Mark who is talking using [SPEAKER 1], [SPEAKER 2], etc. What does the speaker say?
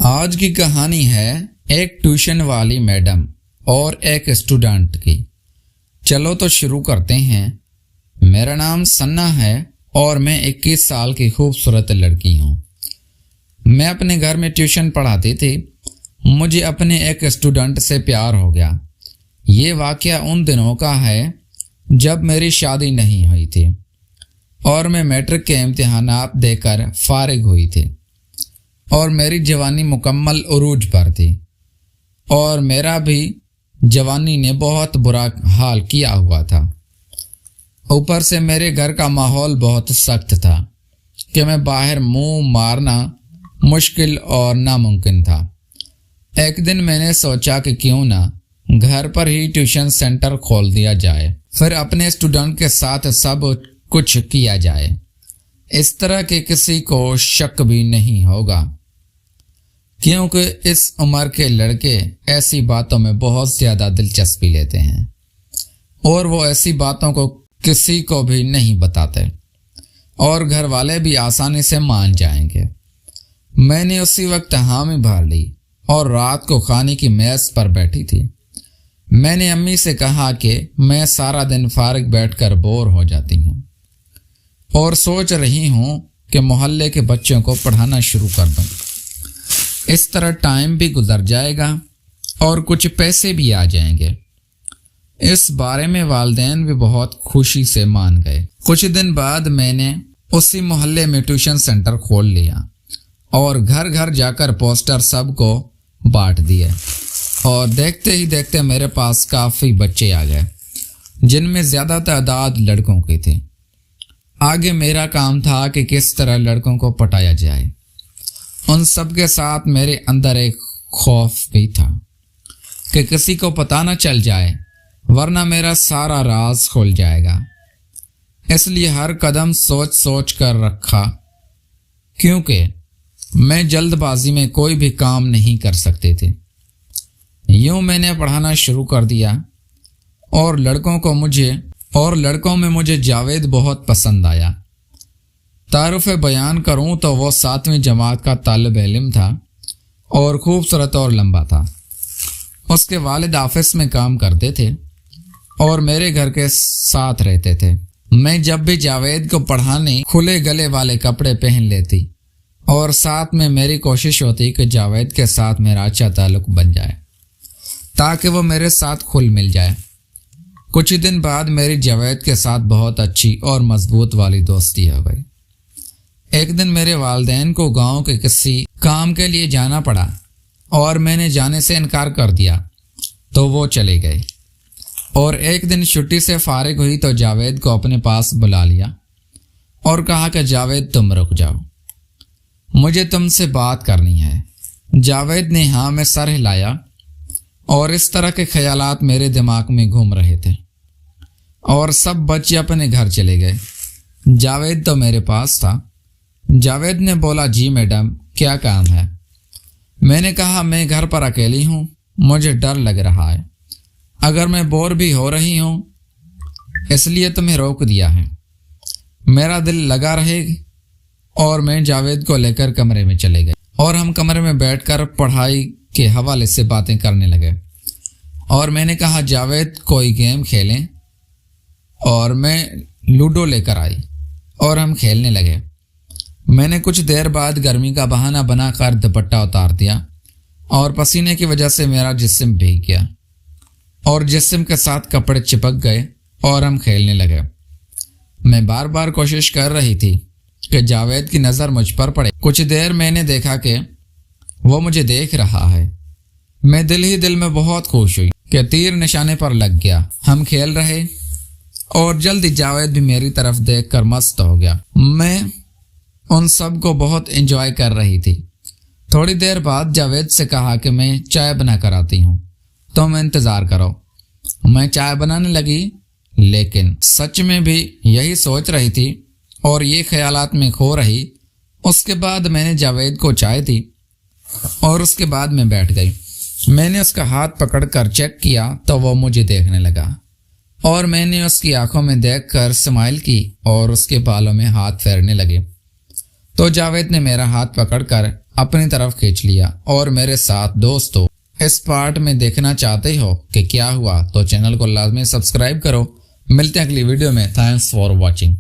[SPEAKER 1] آج کی کہانی ہے ایک ٹیوشن والی میڈم اور ایک اسٹوڈنٹ کی۔ چلو تو شروع کرتے ہیں۔ میرا نام ثنا ہے اور میں 21 سال کی خوبصورت لڑکی ہوں۔ میں اپنے گھر میں ٹیوشن پڑھاتی تھی۔ مجھے اپنے ایک اسٹوڈنٹ سے پیار ہو گیا۔ یہ واقعہ ان دنوں کا ہے جب میری شادی نہیں ہوئی تھی اور میں میٹرک کے امتحانات دے کر فارغ ہوئی تھی اور میری جوانی مکمل عروج پر تھی، اور میرا بھی جوانی نے بہت برا حال کیا ہوا تھا۔ اوپر سے میرے گھر کا ماحول بہت سخت تھا کہ میں باہر منہ مارنا مشکل اور ناممکن تھا۔ ایک دن میں نے سوچا کہ کیوں نہ گھر پر ہی ٹیوشن سینٹر کھول دیا جائے، پھر اپنے اسٹوڈنٹ کے ساتھ سب کچھ کیا جائے، اس طرح کہ کسی کو شک بھی نہیں ہوگا، کیونکہ اس عمر کے لڑکے ایسی باتوں میں بہت زیادہ دلچسپی لیتے ہیں اور وہ ایسی باتوں کو کسی کو بھی نہیں بتاتے، اور گھر والے بھی آسانی سے مان جائیں گے۔ میں نے اسی وقت حامی بھر لی اور رات کو کھانے کی میز پر بیٹھی تھی۔ میں نے امی سے کہا کہ میں سارا دن فارغ بیٹھ کر بور ہو جاتی ہوں اور سوچ رہی ہوں کہ محلے کے بچوں کو پڑھانا شروع کر دوں۔ اس طرح ٹائم بھی گزر جائے گا اور کچھ پیسے بھی آ جائیں گے۔ اس بارے میں والدین بھی بہت خوشی سے مان گئے۔ کچھ دن بعد میں نے اسی محلے میں ٹیوشن سینٹر کھول لیا اور گھر گھر جا کر پوسٹر سب کو بانٹ دیے، اور دیکھتے ہی دیکھتے میرے پاس کافی بچے آ گئے، جن میں زیادہ تعداد لڑکوں کی تھی۔ آگے میرا کام تھا کہ کس طرح لڑکوں کو پٹایا جائے۔ ان سب کے ساتھ میرے اندر ایک خوف بھی تھا کہ کسی کو پتہ نہ چل جائے، ورنہ میرا سارا راز کھل جائے گا۔ اس لیے ہر قدم سوچ سوچ کر رکھا، کیونکہ میں جلد بازی میں کوئی بھی کام نہیں کر سکتے تھے۔ یوں میں نے پڑھانا شروع کر دیا، اور لڑکوں میں مجھے جاوید بہت پسند آیا۔ تعارف بیان کروں تو وہ 7ویں جماعت کا طالب علم تھا اور خوبصورت اور لمبا تھا۔ اس کے والد آفس میں کام کرتے تھے اور میرے گھر کے ساتھ رہتے تھے۔ میں جب بھی جاوید کو پڑھانے کھلے گلے والے کپڑے پہن لیتی، اور ساتھ میں میری کوشش ہوتی کہ جاوید کے ساتھ میرا اچھا تعلق بن جائے تاکہ وہ میرے ساتھ کھل مل جائے۔ کچھ دن بعد میری جاوید کے ساتھ بہت اچھی اور مضبوط والی دوستی ہو گئی۔ ایک دن میرے والدین کو گاؤں کے کسی کام کے لیے جانا پڑا اور میں نے جانے سے انکار کر دیا تو وہ چلے گئے، اور ایک دن چھٹی سے فارغ ہوئی تو جاوید کو اپنے پاس بلا لیا اور کہا کہ جاوید تم رک جاؤ، مجھے تم سے بات کرنی ہے۔ جاوید نے ہاں میں سر ہلایا، اور اس طرح کے خیالات میرے دماغ میں گھوم رہے تھے، اور سب بچے اپنے گھر چلے گئے۔ جاوید تو میرے پاس تھا۔ جاوید نے بولا، جی میڈم، کیا کام ہے؟ میں نے کہا، میں گھر پر اکیلی ہوں، مجھے ڈر لگ رہا ہے، اگر میں بور بھی ہو رہی ہوں اس لیے تمہیں روک دیا ہے، میرا دل لگا رہے گی۔ اور میں جاوید کو لے کر کمرے میں چلے گئے، اور ہم کمرے میں بیٹھ کر پڑھائی کے حوالے سے باتیں کرنے لگے، اور میں نے کہا، جاوید کوئی گیم کھیلیں، اور میں لوڈو لے کر آئی اور ہم کھیلنے لگے۔ میں نے کچھ دیر بعد گرمی کا بہانہ بنا کر دوپٹہ اتار دیا، اور پسینے کی وجہ سے میرا جسم بھیگ گیا اور جسم کے ساتھ کپڑے چپک گئے، اور ہم کھیلنے لگے۔ میں بار بار کوشش کر رہی تھی کہ جاوید کی نظر مجھ پر پڑے۔ کچھ دیر میں نے دیکھا کہ وہ مجھے دیکھ رہا ہے۔ میں دل ہی دل میں بہت خوش ہوئی کہ تیر نشانے پر لگ گیا۔ ہم کھیل رہے اور جلدی جاوید بھی میری طرف دیکھ کر مست ہو گیا۔ میں ان سب کو بہت انجوائے کر رہی تھی۔ تھوڑی دیر بعد جاوید سے کہا کہ میں چائے بنا کر آتی ہوں، تم انتظار کرو۔ میں چائے بنانے لگی، لیکن سچ میں بھی یہی سوچ رہی تھی اور یہ خیالات میں کھو رہی۔ اس کے بعد میں نے جاوید کو چائے دی اور اس کے بعد میں بیٹھ گئی۔ میں نے اس کا ہاتھ پکڑ کر چیک کیا تو وہ مجھے دیکھنے لگا، اور میں نے اس کی آنکھوں میں دیکھ کر اسمائل کی اور اس کے بالوں میں ہاتھ پھیرنے لگے۔ تو جاوید نے میرا ہاتھ پکڑ کر اپنی طرف کھینچ لیا اور میرے ساتھ دوستو اس پارٹ میں دیکھنا چاہتے ہو کہ کیا ہوا تو چینل کو لازمی سبسکرائب کرو۔ ملتے ہیں اگلی ویڈیو میں۔ Thanks for watching.